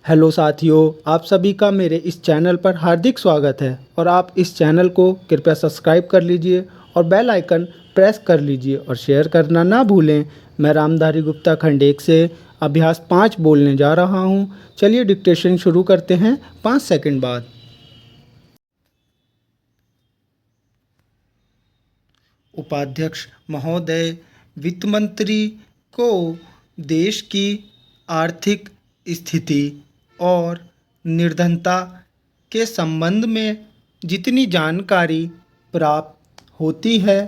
Hello साथियों, आप सभी का मेरे इस चैनल पर हार्दिक स्वागत है और आप इस चैनल को कृपया सब्सक्राइब कर लीजिए और बेल आइकन प्रेस कर लीजिए और शेयर करना ना भूलें। मैं रामधारी गुप्ता खंड 1 से अभ्यास 5 बोलने जा रहा हूं। चलिए डिक्टेशन शुरू करते हैं 5 सेकंड बाद। उपाध्यक्ष महोदय, वित्त मंत्री को देश की आर्थिक स्थिति और निर्धनता के संबंध में जितनी जानकारी प्राप्त होती है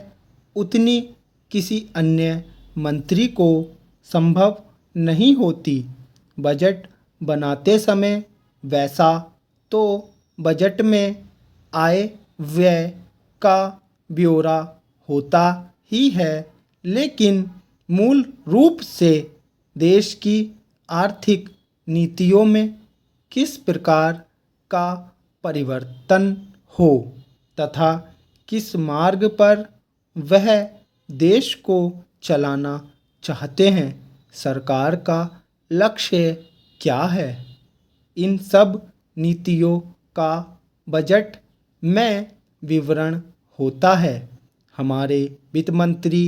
उतनी किसी अन्य मंत्री को संभव नहीं होती। बजट बनाते समय वैसा तो बजट में आय व्यय का ब्यौरा होता ही है, लेकिन मूल रूप से देश की आर्थिक नीतियों में किस प्रकार का परिवर्तन हो तथा किस मार्ग पर वह देश को चलाना चाहते हैं, सरकार का लक्ष्य क्या है, इन सब नीतियों का बजट में विवरण होता है। हमारे वित्त मंत्री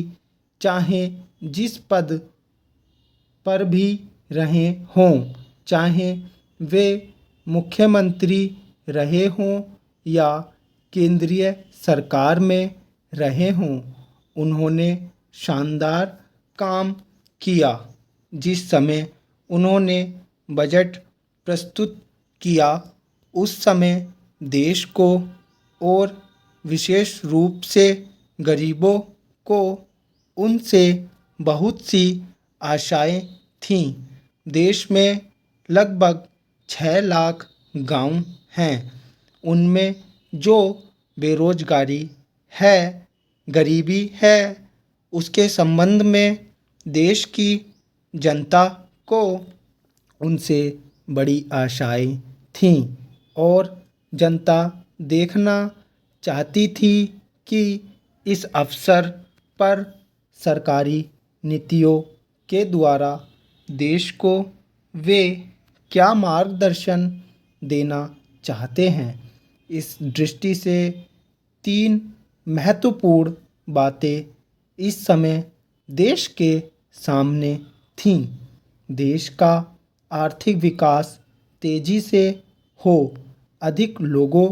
चाहे जिस पद पर भी रहे हों, चाहे वे मुख्यमंत्री रहे हों या केंद्रीय सरकार में रहे हों, उन्होंने शानदार काम किया। जिस समय उन्होंने बजट प्रस्तुत किया उस समय देश को और विशेष रूप से गरीबों को उनसे बहुत सी आशाएं थीं। देश में लगभग 6 लाख गांव हैं। उनमें जो बेरोजगारी है, गरीबी है, उसके संबंध में देश की जनता को उनसे बड़ी आशाएं थीं और जनता देखना चाहती थी कि इस अवसर पर सरकारी नीतियों के द्वारा देश को वे क्या मार्गदर्शन देना चाहते हैं। इस दृष्टि से 3 महत्वपूर्ण बातें इस समय देश के सामने थीं। देश का आर्थिक विकास तेजी से हो, अधिक लोगों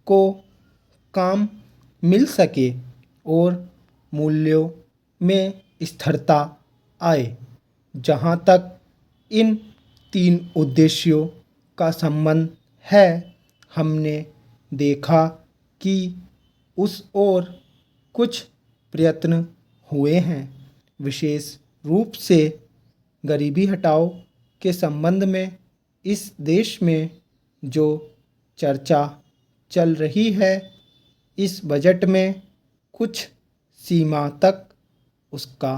को काम मिल सके और मूल्यों में स्थिरता आए। जहाँ तक इन 3 उद्देश्यों का संबंध है, हमने देखा कि उस ओर कुछ प्रयत्न हुए हैं। विशेष रूप से गरीबी हटाओ के संबंध में इस देश में जो चर्चा चल रही है, इस बजट में कुछ सीमा तक उसका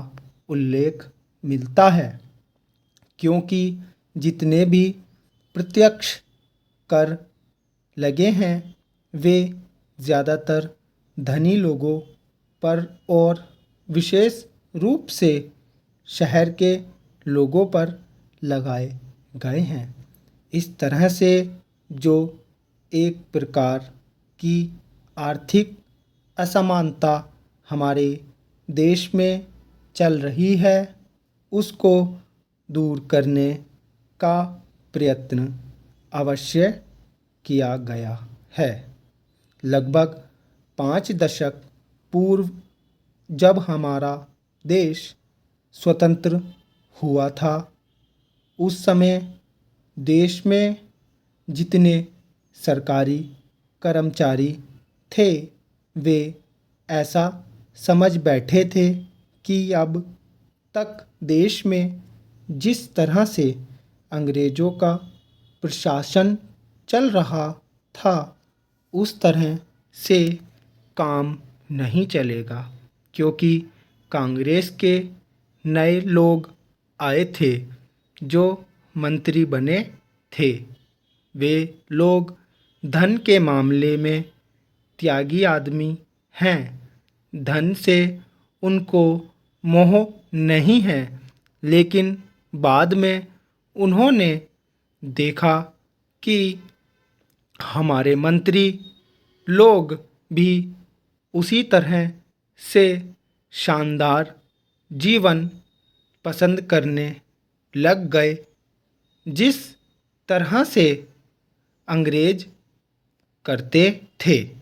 उल्लेख मिलता है, क्योंकि जितने भी प्रत्यक्ष कर लगे हैं वे ज़्यादातर धनी लोगों पर और विशेष रूप से शहर के लोगों पर लगाए गए हैं। इस तरह से जो एक प्रकार की आर्थिक असमानता हमारे देश में चल रही है, उसको दूर करने का प्रयत्न अवश्य किया गया है। लगभग 5 दशक पूर्व जब हमारा देश स्वतंत्र हुआ था, उस समय देश में जितने सरकारी कर्मचारी थे वे ऐसा समझ बैठे थे कि अब तक देश में जिस तरह से अंग्रेज़ों का प्रशासन चल रहा था उस तरह से काम नहीं चलेगा, क्योंकि कांग्रेस के नए लोग आए थे जो मंत्री बने थे। वे लोग धन के मामले में त्यागी आदमी हैं। धन से उनको मोह नहीं है, लेकिन बाद में उन्होंने देखा कि हमारे मंत्री लोग भी उसी तरह से शानदार जीवन पसंद करने लग गए जिस तरह से अंग्रेज करते थे।